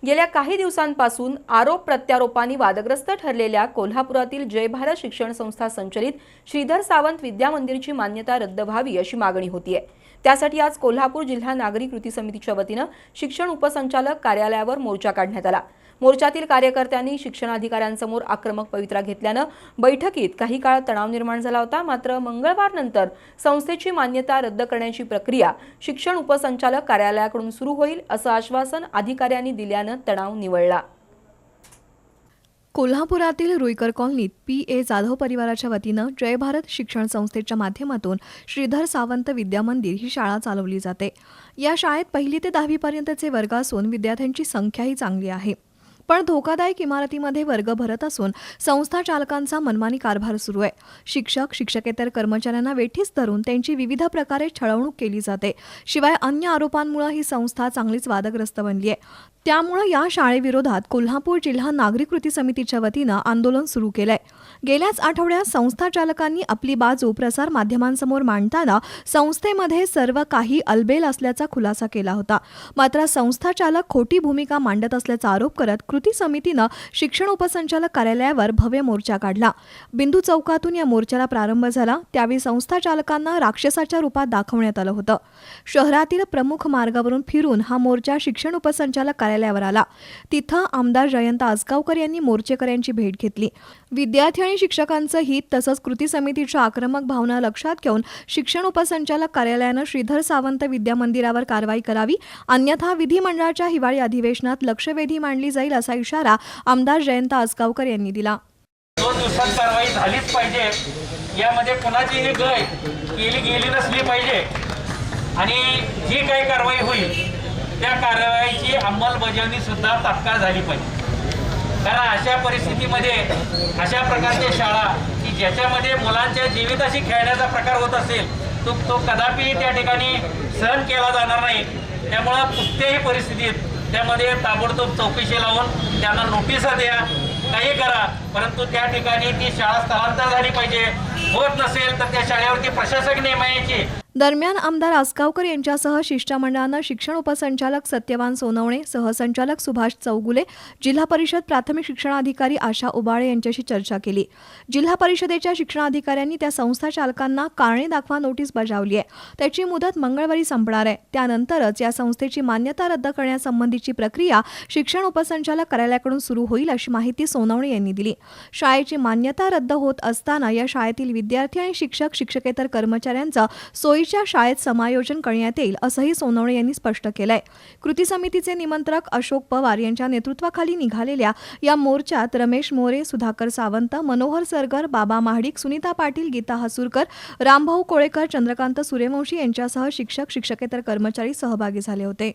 गेल्या काही दिवसांपासून आरोप प्रत्यारोपांनी वादग्रस्त ठरलेल्या कोल्हापुरातील जय भारत शिक्षण संस्था संचलित श्रीधर सावंत विद्या मंदिरची मान्यता रद्द व्हावी अशी मागणी होतीये। त्यासाठी आज कोल्हापूर जिल्हा नागरी कृती समितीच्या वतीनं शिक्षण उपसंचालक कार्यालयावर मोर्चा काढण्यात आला। मोर्चातील कार्यकर्त्यांनी शिक्षणाधिकाऱ्यांसमोर आक्रमक पवित्रा घेतल्यानं बैठकीत काही काळ तणाव निर्माण झाला होता। मात्र मंगळवारनंतर संस्थेची मान्यता रद्द करण्याची प्रक्रिया शिक्षण उपसंचालक कार्यालयाकडून सुरू होईल असं आश्वासन अधिकाऱ्यांनी दिल्यानं तणाव निवळला। कोल्हापुरातील रुईकर कॉलनीत पी.ए. जाधव परिवाराच्या वतीनं जय भारत शिक्षण संस्थेच्या माध्यमातून श्रीधर सावंत विद्या मंदिर ही शाळा चालवली जाते। या शाळेत 1ली ते 10वी पर्यंतचे वर्ग असून विद्यार्थ्यांची संख्याही चांगली आहे। पण धोकादायक इमारतीमध्ये वर्ग भरत असून संस्था चालकांचा मनमानी कारभार सुरू आहे। शिक्षक शिक्षकेतर कर्मचाऱ्यांना वेठीस धरून त्यांची विविध प्रकारे छळवणूक केली जाते। शिवाय अन्य आरोपांमुळे ही संस्था चांगलीच वादग्रस्त बनली आहे। त्यामुळे या शाळेविरोधात कोल्हापूर जिल्हा नागरी कृती समितीच्या वतीनं आंदोलन सुरू केलंय। गेल्याच आठवड्यात संस्था चालकांनी आपली बाजू प्रसार माध्यमांसमोर मांडताना संस्थेमध्ये सर्व काही अलबेल असल्याचा खुलासा केला होता। मात्र संस्था चालक खोटी भूमिका मांडत असल्याचा आरोप करत कृती समितीनं शिक्षण उपसंचालक कार्यालयावर भव्य मोर्चा काढला। बिंदू चौकातून या मोर्चाला प्रारंभ झाला। त्यावेळी संस्था चालकांना राक्षसाच्या रूपात दाखवण्यात आलं होतं। शहरातील प्रमुख मार्गावरून फिरून हा मोर्चा शिक्षण उपसंचालक कार्यालयावर आला। तिथं आमदार जयंत आसगावकर यांनी मोर्चेकऱ्यांची भेट घेतली। विद्यार्थी आणि शिक्षकांचं हित तसंच कृती समितीच्या आक्रमक भावना लक्षात घेऊन शिक्षण उपसंचालक कार्यालयानं श्रीधर सावंत विद्या मंदिरावर कारवाई करावी, अन्यथा विधिमंडळाच्या हिवाळी अधिवेशनात लक्षवेधी मांडली जाईल असा इशारा आमदार जयंत आसगावकर यांनी दिला। 2 दिवसात कारवाई झालीच पाहिजे। यामध्ये कोणाचीही गय गेली नसली पाहिजे आणि जी काही कारवाई होईल त्या कारवाईची अंमलबजावणी सुद्धा तात्काळ झाली पाहिजे। कारण अशा परिस्थितीमध्ये अशा प्रकारच्या शाळा की ज्याच्यामध्ये मुलांच्या जीविताशी खेळण्याचा प्रकार होत असेल तो कदापि त्या ठिकाणी सहन केला जाणार नाही। त्यामुळं कुठल्याही परिस्थितीत त्यामध्ये ताबडतोब चौकशी लावून त्यांना नोटिसा द्या, काही करा, परंतु त्या ठिकाणी ती शाळा स्थलांतर झाली पाहिजे। होत नसेल तर त्या शाळेवरती प्रशासक नेमायची। दरम्यान आमदार आसगावकर यांच्यासह शिष्टमंडळानं शिक्षण उपसंचालक सत्यवान सोनवणे, सहसंचालक सुभाष चौगुले, जिल्हा परिषद प्राथमिक शिक्षणाधिकारी आशा उबाळे यांच्याशी चर्चा केली। जिल्हा परिषदेच्या शिक्षणाधिकाऱ्यांनी त्या संस्था चालकांना कारणे दाखवा नोटीस बजावली आहे। त्याची मुदत मंगळवारी संपणार आहे। त्यानंतरच या संस्थेची मान्यता रद्द करण्यासंबंधीची प्रक्रिया शिक्षण उपसंचालक कार्यालयाकडून सुरू होईल अशी माहिती सोनवणे यांनी दिली। शाळेची मान्यता रद्द होत असताना या शाळेतील विद्यार्थी आणि शिक्षक शिक्षकेतर कर्मचाऱ्यांचं सोयीच्या शाळेत समायोजन करण्यात येईल असंही सोनवणे यांनी स्पष्ट केलंय। कृती समितीचे निमंत्रक अशोक पवार यांच्या नेतृत्वाखाली निघालेल्या या मोर्चात रमेश मोरे, सुधाकर सावंत, मनोहर सरगर, बाबा महाडिक, सुनीता पाटील, गीता हसूरकर, रामभाऊ कोळेकर, चंद्रकांत सूर्यवंशी यांच्यासह शिक्षक शिक्षकेतर कर्मचारी सहभागी झाले होते।